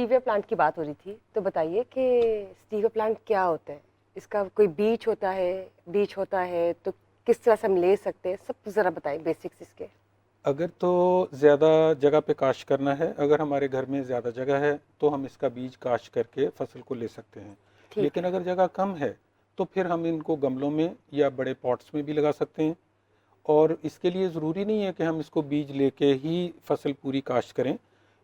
Stevia plant की बात हो रही थी, तो बताइए कि स्टीविया प्लांट क्या होता है? इसका कोई बीज होता है तो किस तरह से हम ले सकते हैं? सब ज़रा बताएं बेसिक्स इसके। अगर तो ज़्यादा जगह पे काश्त करना है, अगर हमारे घर में ज़्यादा जगह है तो हम इसका बीज काश्त करके फसल को ले सकते हैं। ठीक लेकिन है। अगर जगह कम है तो फिर हम इनको गमलों में या बड़े पॉट्स में भी लगा सकते हैं। और इसके लिए ज़रूरी नहीं है कि हम इसको बीज लेके ही फसल पूरी काश्त करें।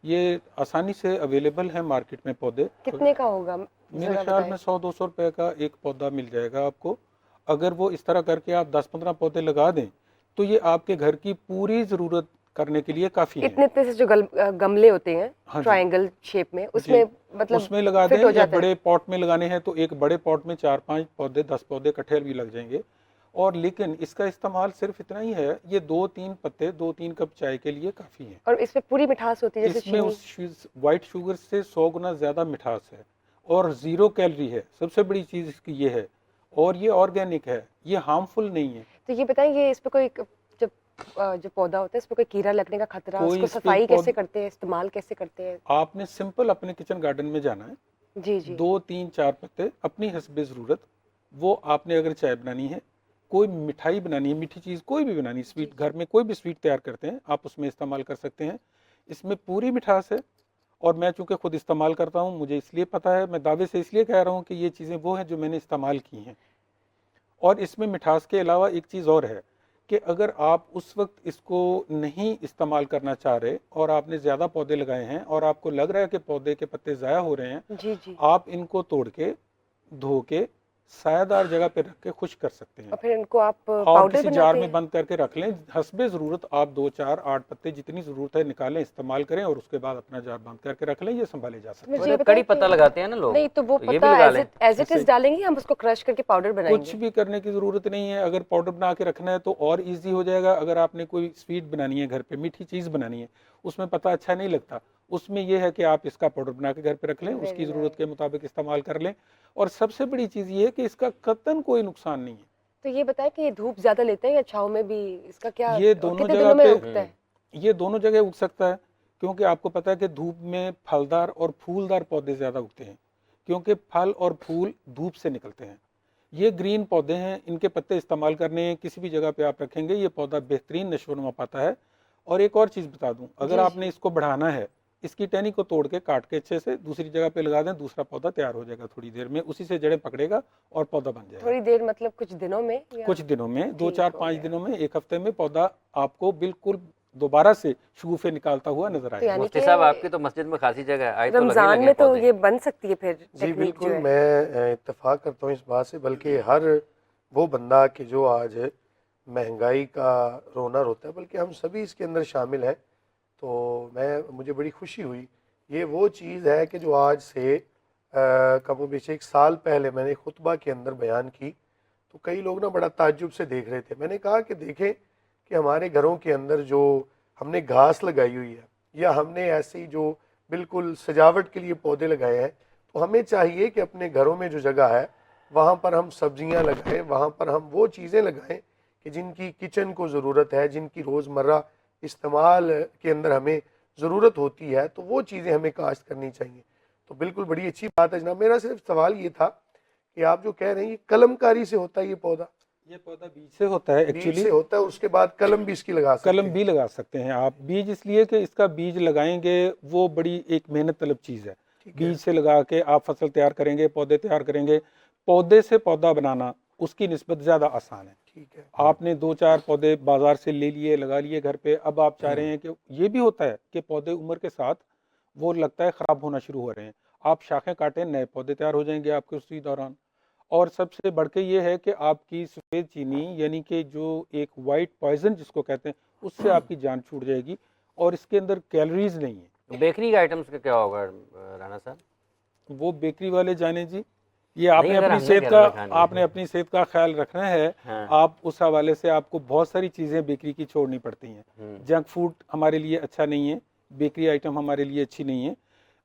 ये आसानी से अवेलेबल है मार्केट में पौधे। कितने का होगा? मेरे ज़रा ख्याल बताएं। में 100-200 रुपए का एक पौधा मिल जाएगा आपको। अगर वो इस तरह करके आप 10-15 पौधे लगा दें तो ये आपके घर की पूरी ज़रूरत करने के लिए काफ़ी हैं। इतने इतने से जो गमले होते हैं हाँ जी। ट्रायंगल शेप में, जी, उसमें मतलब उसमें लगा फिट दें हो या जाता है? बड़े पॉट में लगाने हैं तो एक बड़े पॉट में 4-5 पौधे 10 पौधे इकट्ठे भी लग जाएंगे। और लेकिन इसका इस्तेमाल सिर्फ इतना ही है, ये 2-3 पत्ते 2-3 कप चाय के लिए काफ़ी हैं। और इसमें पूरी मिठास होती है जैसे इसमें चीनी? उस वाइट शुगर से 100 गुना ज़्यादा मिठास है और ज़ीरो कैलोरी है। सबसे बड़ी चीज़ इसकी ये है। और ये ऑर्गेनिक है, ये हार्मफुल नहीं है। तो ये बताएं, ये इस पे कोई जब जो पौधा होता है इस पे कोई कीड़ा लगने का खतरा, कोई उसको इस पे सफाई कैसे करते हैं, इस्तेमाल कैसे करते हैं? आपने सिंपल अपने किचन गार्डन में जाना है, जी जी। 2-3-4 पत्ते अपनी हस्बे ज़रूरत, वो आपने अगर चाय बनानी है, कोई मिठाई बनानी है, मीठी चीज़ कोई भी बनानी है, जी स्वीट जी। घर में कोई भी स्वीट तैयार करते हैं आप उसमें इस्तेमाल कर सकते हैं। इसमें पूरी मिठास है। और मैं चूंकि खुद इस्तेमाल करता हूँ, मुझे इसलिए पता है, मैं दावे से इसलिए कह रहा हूँ कि ये चीज़ें वो हैं जो मैंने इस्तेमाल की हैं। और इसमें मिठास के अलावा एक चीज़ और है कि अगर आप उस वक्त इसको नहीं इस्तेमाल करना चाह रहे और आपने ज़्यादा पौधे लगाए हैं और आपको लग रहा है कि पौधे के पत्ते ज़ाया हो रहे हैं, जी जी। आप इनको तोड़ के धो के सायादार जगह पे रख के खुश्क कर सकते हैं और फिर इनको आप और पाउडर किसी जार बनाते में हैं? बंद करके रख लें। हस्बे ज़रूरत आप 2-4-8 पत्ते जितनी ज़रूरत है निकालें, इस्तेमाल करें और उसके बाद अपना जार बंद करके रख लें। ये संभाले जा तो सकते मुझे हैं। ये और बताएं कड़ी कि पत्ता लगाते हैं ना लोग, नहीं, तो वो तो ये भी पता लगा एज लें। इट इज ऐसे डालेंगे, हम उसको क्रश करके पाउडर कुछ बनाएंगे? भी करने की ज़रूरत नहीं है। अगर पाउडर बना के रखना है तो और इजी हो जाएगा। अगर आपने कोई स्वीट बनानी है घर पे, मीठी चीज़ बनानी है, उसमें पता अच्छा नहीं लगता, उसमें यह है कि आप इसका पाउडर बना के घर पे रख लें, वेरी उसकी ज़रूरत के नाइस। मुताबिक इस्तेमाल कर लें। और सबसे बड़ी चीज़ ये है कि इसका कतई कोई नुकसान नहीं है। तो ये बताएं कि ये धूप ज्यादा लेते हैं या छांव में भी? इसका क्या, ये और दोनों कितने जगह दिनों में पे उगता है? ये दोनों जगह उग सकता है। क्योंकि आपको पता है कि धूप में फलदार और फूलदार पौधे ज़्यादा उगते हैं, क्योंकि फल और फूल धूप से निकलते हैं। ये ग्रीन पौधे हैं, इनके पत्ते इस्तेमाल करने हैं, किसी भी जगह पे आप रखेंगे ये पौधा बेहतरीन नशोनुमा पाता है। और एक और चीज़ बता दूं, अगर जी जी। आपने इसको बढ़ाना है, इसकी टहनी को तोड़ के काट के अच्छे से दूसरी जगह पे लगा दें, दूसरा पौधा तैयार हो जाएगा थोड़ी देर में, उसी से जड़ें पकड़ेगा और पौधा बन जाएगा। थोड़ी देर मतलब कुछ दिनों में या? कुछ दिनों में, दो ठीक चार हो पाँच गया। दिनों में, एक हफ्ते में पौधा आपको बिल्कुल दोबारा से शगुफे निकालता हुआ नजर तो आएगा। यानी मुफ्ती कि साहब, आपकी तो मस्जिद में खासी जगह है, आज तो लगे रमजान लगे में तो पौधे। ये बन सकती है फिर जी टेक्निक जो बिल्कुल, है? मैं इत्तेफाक करता हूँ इस बात से। बल्कि हर वो बंदा कि जो आज महंगाई का रोना रोता है, बल्कि हम सभी इसके अंदर शामिल हैं। तो मुझे बड़ी खुशी हुई। ये वो चीज़ है कि जो आज से कमोबेश 1 साल पहले मैंने खुतबा के अंदर बयान की, तो कई लोग ना बड़ा ताज्जुब से देख रहे थे। मैंने कहा कि देखें कि हमारे घरों के अंदर जो हमने घास लगाई हुई है या हमने ऐसी जो बिल्कुल सजावट के लिए पौधे लगाए हैं, तो हमें चाहिए कि अपने घरों में जो जगह है वहाँ पर हम सब्जियाँ लगाएं, वहाँ पर हम वो चीज़ें लगाएं कि जिनकी किचन को ज़रूरत है, जिनकी रोज़मर्रा इस्तेमाल के अंदर हमें ज़रूरत होती है, तो वो चीज़ें हमें काश्त करनी चाहिए। तो बिल्कुल बड़ी अच्छी बात है जनाब। मेरा सिर्फ सवाल ये था कि आप जो कह रहे हैं ये कलमकारी से होता है, ये पौधा ये पौधा बीज से होता है बीज एक्चुअली। से होता है, उसके बाद कलम भी इसकी लगा सकते कलम हैं? भी लगा सकते हैं आप। बीज इसलिए कि इसका बीज लगाएंगे वो बड़ी एक मेहनत तलब चीज़ है। ठीक है। बीज से लगा के आप फसल तैयार करेंगे, पौधे तैयार करेंगे। पौधे से पौधा बनाना उसकी निस्बत ज़्यादा आसान है। ठीक है। आपने 2-4 पौधे बाजार से ले लिए, लगा लिए घर पे। अब आप चाह रहे हैं कि ये भी होता है कि पौधे उम्र के साथ वो लगता है ख़राब होना शुरू हो रहे हैं, आप शाखें काटें, नए पौधे तैयार हो जाएंगे आपके उसी दौरान। और सबसे बढ़ के ये है कि आपकी सफ़ेद चीनी यानी कि जो एक वाइट पॉइजन जिसको कहते हैं, उससे आपकी जान छूट जाएगी। और इसके अंदर कैलोरीज नहीं है। बेकरी के आइटम्स का क्या होगा राणा साहब? वो बेकरी वाले जाने जी, ये नहीं, अगर हमने घर में खानी है। आपने अपनी सेहत का ख्याल रखना है। हाँ। आप उस हवाले से आपको बहुत सारी चीज़ें बेकरी की छोड़नी पड़ती हैं। जंक फूड हमारे लिए अच्छा नहीं है, बेकरी आइटम हमारे लिए अच्छी नहीं है।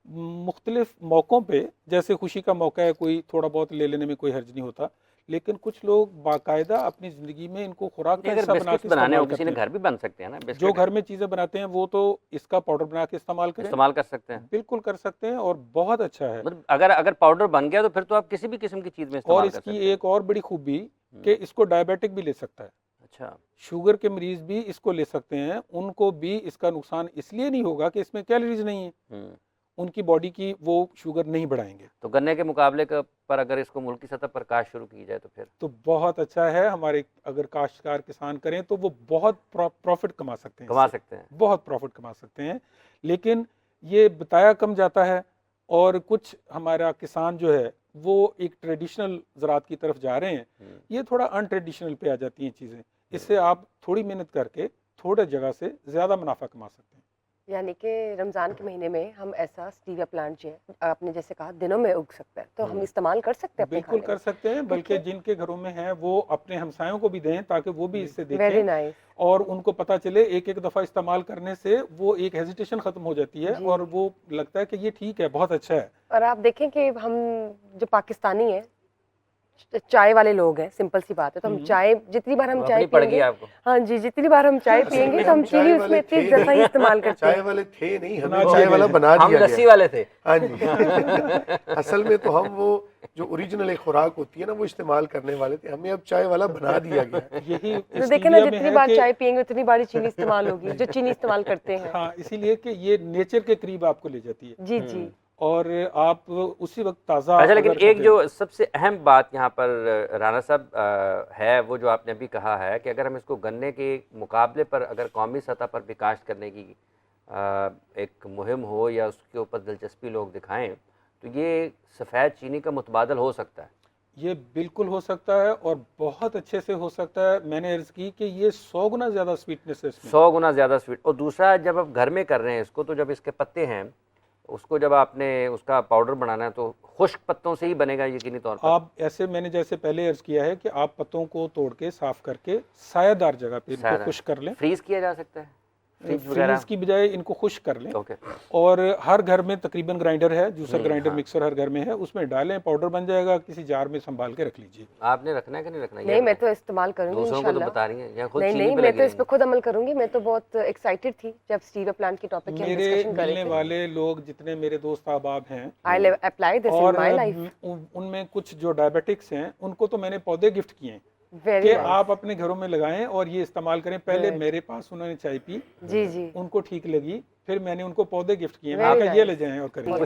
मुख्तलिफ मौक़ों पे, जैसे खुशी का मौका है, कोई थोड़ा बहुत ले लेने में कोई हर्ज नहीं होता। लेकिन कुछ लोग बाकायदा अपनी ज़िंदगी में इनको खुराक का अगर हिस्सा बना बिस्किट के बनाने हो इस्तेमाल किसी ने करते हैं। घर भी बन सकते हैं ना जो बिस्किट घर में चीज़ें बनाते हैं वो तो इसका पाउडर बना के इस्तेमाल करें, इस्तेमाल कर सकते हैं। बिल्कुल कर सकते हैं और बहुत अच्छा है। मतलब अगर अगर पाउडर बन गया तो फिर तो आप किसी भी किस्म की चीज़ में और इस्तेमाल कर इसकी सकते हैं। एक और बड़ी खूबी कि इसको डायबिटिक भी ले सकता है, अच्छा, शुगर के मरीज भी इसको ले सकते हैं, उनको भी इसका नुकसान इसलिए नहीं होगा कि इसमें कैलोरीज नहीं है, हम्म। उनकी बॉडी की वो शुगर नहीं बढ़ाएंगे। तो गन्ने के मुकाबले पर अगर इसको मुल्क की सतह पर काश्त शुरू की जाए तो फिर तो बहुत अच्छा है, हमारे अगर काश्तकार किसान करें तो वो बहुत प्रॉफिट कमा सकते हैं, कमा इससे सकते हैं। बहुत प्रॉफिट कमा सकते हैं। लेकिन ये बताया कम जाता है और कुछ हमारा किसान जो है वो एक ट्रेडिशनल ज़रात की तरफ जा रहे हैं, ये थोड़ा अनट्रेडिशनल पे आ जाती हैं चीज़ें। इससे आप थोड़ी मेहनत करके थोड़े जगह से ज़्यादा मुनाफा कमा सकते हैं। यानी कि रमज़ान के महीने में हम ऐसा स्टीविया प्लांट जो है आपने जैसे कहा दिनों में उग सकता है, तो हम इस्तेमाल कर सकते हैं अपने बिल्कुल खाने कर में। सकते हैं, बल्कि जिनके घरों में है वो अपने हमसायों को भी दें ताकि वो भी इससे वेरी देखें नाइस। और उनको पता चले। एक एक दफ़ा इस्तेमाल करने से वो एक हेजिटेशन ख़त्म हो जाती है जी। और वो लगता है कि ये ठीक है, बहुत अच्छा है। और आप देखें कि हम जो पाकिस्तानी हैं, चाय वाले लोग हैं, सिंपल सी बात है, तो हम चाय जितनी बार हम वो चाय अपनी पड़ गई पियेंगे, आपको। हाँ जी, जितनी बार हम चाय असल पियेंगे में तो हम हम चाय चीनी वाले उसमें इतनी थे ज़्यादा ही नहीं। इस्तेमाल करते चाय हैं। वाले थे नहीं, बना हमें दिया चाय वाला गया। बना हम दिया लस्सी गया। वाले थे। हाँ जी। असल में तो हम वो जो ओरिजिनल एक खुराक होती है ना वो इस्तेमाल करने वाले थे, हमें अब चाय वाला बना दिया गया है। यही तो देखें ना, स्टीविया में जितनी है बार कि चाय पियेंगे उतनी बार ही चीनी इस्तेमाल होगी, जो चीनी इस्तेमाल करते हैं। हाँ, इसीलिए कि ये नेचर के करीब आपको ले जाती है जी जी। और आप उसी वक्त ताज़ा। अच्छा, लेकिन अगर एक खाते जो हैं- सबसे अहम बात यहाँ पर राणा साहब है वो जो आपने अभी कहा है कि अगर हम इसको गन्ने के मुकाबले पर अगर कौमी सतह पर भी काश्त करने की एक मुहिम हो या उसके ऊपर दिलचस्पी लोग दिखाएं तो ये सफ़ेद चीनी का मुतबादल हो सकता है। ये बिल्कुल हो सकता है और बहुत अच्छे से हो सकता है। मैंने अर्ज़ की कि ये 100 गुना ज़्यादा स्वीटनेस है इसमें। 100 गुना ज़्यादा स्वीट। और दूसरा, जब आप घर में कर रहे हैं इसको तो जब इसके पत्ते हैं उसको जब आपने उसका पाउडर बनाना है तो खुश्क पत्तों से ही बनेगा यकीनी तौर पर। आप ऐसे, मैंने जैसे पहले अर्ज़ किया है कि आप पत्तों को तोड़ के साफ़ करके सायादार जगह पे इनको सायादार। खुश्क कर लें। फ्रीज किया जा सकता है, फ्रिज वगैरह। फ्रीज की बजाय इनको खुश्क कर लें। ओके। और हर घर में तकरीबन ग्राइंडर है, जूसर ग्राइंडर हाँ। मिक्सर हर घर में है, उसमें डालें, पाउडर बन जाएगा, किसी जार में संभाल के रख लीजिए। आपने रखना है कि नहीं रखना? नहीं, मैं तो इस्तेमाल करूंगी दूसरों को तो इंशाल्लाह। बता रही हैं या खुद नहीं चीनी नहीं, पे मैं लगी तो इस हुई पे खुद अमल करूंगी। मैं तो बहुत एक्साइटेड थी जब स्टीविया प्लांट की टॉपिक की हम मेरे डिस्कशन कर रहे मिलने थे। वाले लोग जितने मेरे दोस्त अहबाब हैं I will apply this in और माय लाइफ। उनमें कुछ जो डायबिटिक्स हैं उनको तो मैंने पौधे गिफ्ट किए हैं वेरी कि नाइस। आप अपने घरों में लगाएं और ये इस्तेमाल करें। पहले Good. मेरे पास उन्होंने चाय पी, जी जी। उनको ठीक लगी, फिर मैंने उनको पौधे गिफ्ट किए हैं। Very मैं कहा ये nice. ले जाएं और करें। उनको